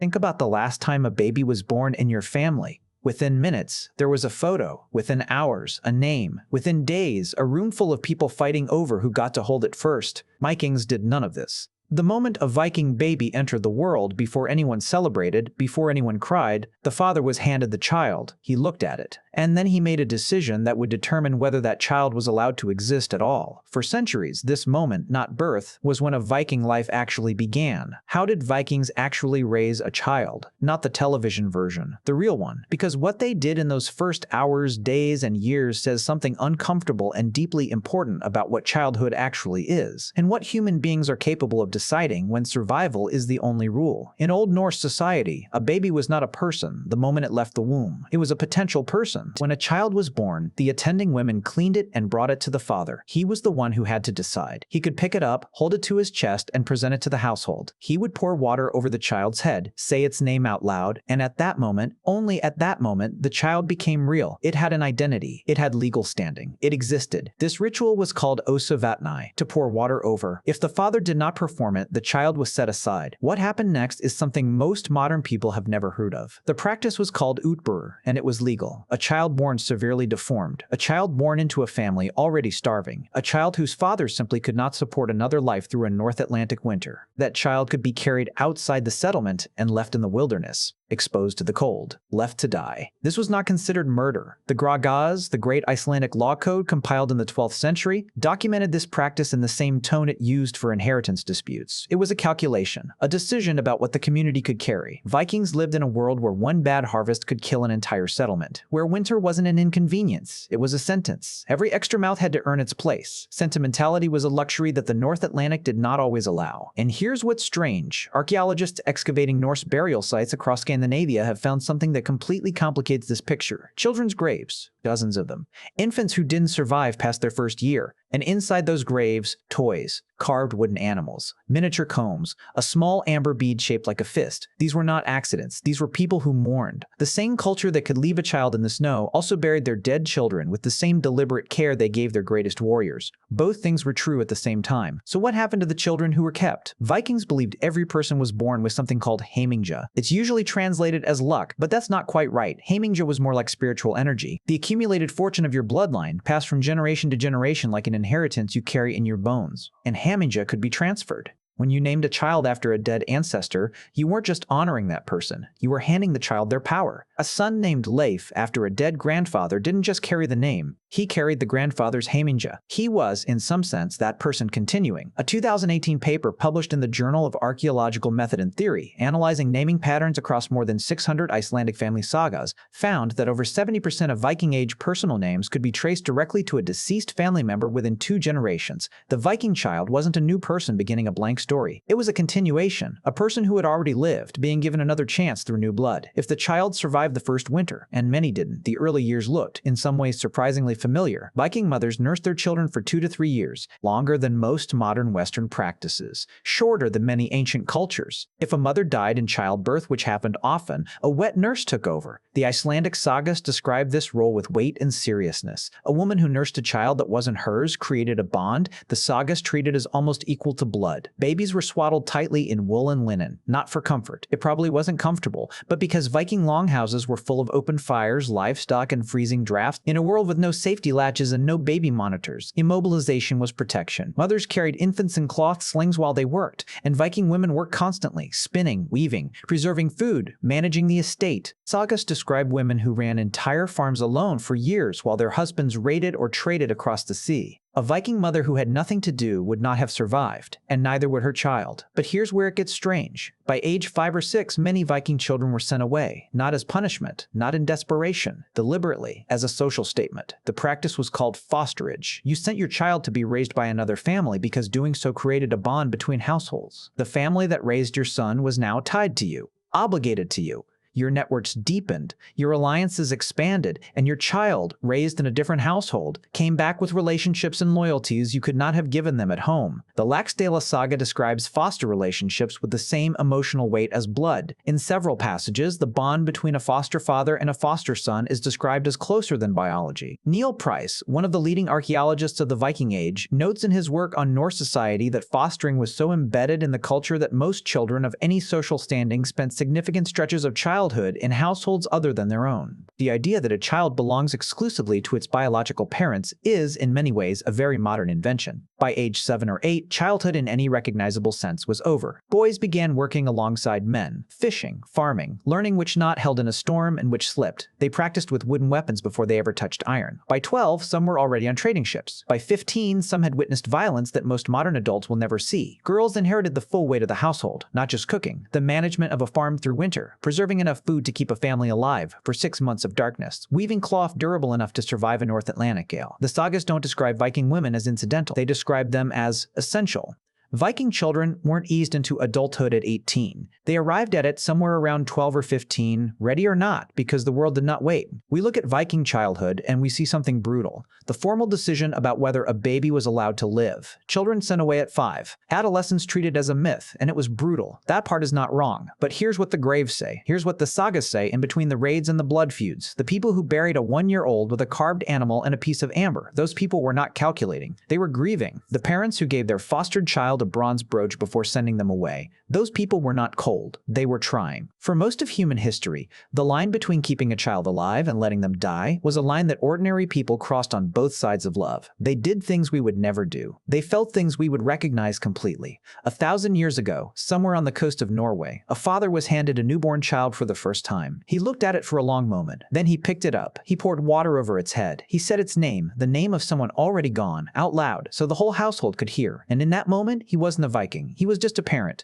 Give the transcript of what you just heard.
Think about the last time a baby was born in your family. Within minutes, there was a photo. Within hours, a name. Within days, a room full of people fighting over who got to hold it first. Vikings did none of this. The moment a Viking baby entered the world, before anyone celebrated, before anyone cried, the father was handed the child. He looked at it, and then he made a decision that would determine whether that child was allowed to exist at all. For centuries, this moment, not birth, was when a Viking life actually began. How did Vikings actually raise a child? Not the television version, the real one. Because what they did in those first hours, days, and years says something uncomfortable and deeply important about what childhood actually is, and what human beings are capable of deciding when survival is the only rule. In Old Norse society, a baby was not a person the moment it left the womb. It was a potential person. When a child was born, the attending women cleaned it and brought it to the father. He was the one who had to decide. He could pick it up, hold it to his chest, and present it to the household. He would pour water over the child's head, say its name out loud, and at that moment, only at that moment, the child became real. It had an identity. It had legal standing. It existed. This ritual was called osavatnai, to pour water over. If the father did not perform it, the child was set aside. What happened next is something most modern people have never heard of. The practice was called utbur, and it was legal. A child born severely deformed, a child born into a family already starving, a child whose father simply could not support another life through a North Atlantic winter. That child could be carried outside the settlement and left in the wilderness, exposed to the cold, left to die. This was not considered murder. The Gragaz, the great Icelandic law code compiled in the 12th century, documented this practice in the same tone it used for inheritance disputes. It was a calculation, a decision about what the community could carry. Vikings lived in a world where one bad harvest could kill an entire settlement, where winter wasn't an inconvenience, it was a sentence. Every extra mouth had to earn its place. Sentimentality was a luxury that the North Atlantic did not always allow. And here's what's strange. Archaeologists excavating Norse burial sites across Scandinavia have found something that completely complicates this picture. Children's graves, dozens of them. Infants who didn't survive past their first year. And inside those graves, toys, carved wooden animals, miniature combs, a small amber bead shaped like a fist. These were not accidents. These were people who mourned. The same culture that could leave a child in the snow also buried their dead children with the same deliberate care they gave their greatest warriors. Both things were true at the same time. So what happened to the children who were kept? Vikings believed every person was born with something called hamingja. It's usually translated as luck, but that's not quite right. Hamingja was more like spiritual energy, the accumulated fortune of your bloodline, passed from generation to generation like an inheritance you carry in your bones. And hamingja could be transferred. When you named a child after a dead ancestor, you weren't just honoring that person, you were handing the child their power. A son named Leif after a dead grandfather didn't just carry the name, he carried the grandfather's hamingja. He was, in some sense, that person continuing. A 2018 paper published in the Journal of Archaeological Method and Theory, analyzing naming patterns across more than 600 Icelandic family sagas, found that over 70% of Viking-age personal names could be traced directly to a deceased family member within 2 generations. The Viking child wasn't a new person beginning a blank story. It was a continuation, a person who had already lived, being given another chance through new blood. If the child survived the first winter, and many didn't, the early years looked, in some ways surprisingly familiar. Viking mothers nursed their children for 2 to 3 years, longer than most modern Western practices, shorter than many ancient cultures. If a mother died in childbirth, which happened often, a wet nurse took over. The Icelandic sagas describe this role with weight and seriousness. A woman who nursed a child that wasn't hers created a bond the sagas treated as almost equal to blood. Babies were swaddled tightly in wool and linen, not for comfort. It probably wasn't comfortable, but because Viking longhouses were full of open fires, livestock, and freezing drafts, in a world with no safety latches and no baby monitors, immobilization was protection. Mothers carried infants in cloth slings while they worked, and Viking women worked constantly, spinning, weaving, preserving food, managing the estate. Sagas describe women who ran entire farms alone for years while their husbands raided or traded across the sea. A Viking mother who had nothing to do would not have survived, and neither would her child. But here's where it gets strange. By age 5 or 6, many Viking children were sent away, not as punishment, not in desperation, deliberately, as a social statement. The practice was called fosterage. You sent your child to be raised by another family because doing so created a bond between households. The family that raised your son was now tied to you, obligated to you. your networks deepened, your alliances expanded, and your child, raised in a different household, came back with relationships and loyalties you could not have given them at home. The Laxdala saga describes foster relationships with the same emotional weight as blood. In several passages, the bond between a foster father and a foster son is described as closer than biology. Neil Price, one of the leading archaeologists of the Viking Age, notes in his work on Norse society that fostering was so embedded in the culture that most children of any social standing spent significant stretches of childhood in households other than their own. The idea that a child belongs exclusively to its biological parents is, in many ways, a very modern invention. By age 7 or 8, childhood in any recognizable sense was over. Boys began working alongside men, fishing, farming, learning which knot held in a storm and which slipped. They practiced with wooden weapons before they ever touched iron. By 12, some were already on trading ships. By 15, some had witnessed violence that most modern adults will never see. Girls inherited the full weight of the household, not just cooking, the management of a farm through winter, preserving enough food to keep a family alive for 6 months of darkness, weaving cloth durable enough to survive a North Atlantic gale. The sagas don't describe Viking women as incidental. They describe them as essential. Viking children weren't eased into adulthood at 18. They arrived at it somewhere around 12 or 15, ready or not, because the world did not wait. We look at Viking childhood and we see something brutal. The formal decision about whether a baby was allowed to live. Children sent away at 5. Adolescence treated as a myth, and it was brutal. That part is not wrong. But here's what the graves say. Here's what the sagas say in between the raids and the blood feuds. The people who buried a 1-year-old with a carved animal and a piece of amber. Those people were not calculating. They were grieving. The parents who gave their fostered child a bronze brooch before sending them away. Those people were not cold. They were trying. For most of human history, the line between keeping a child alive and letting them die was a line that ordinary people crossed on both sides of love. They did things we would never do. They felt things we would recognize completely. 1,000 years ago, somewhere on the coast of Norway, a father was handed a newborn child for the first time. He looked at it for a long moment. Then he picked it up. He poured water over its head. He said its name, the name of someone already gone, out loud, so the whole household could hear. And in that moment, he wasn't a Viking. He was just a parent.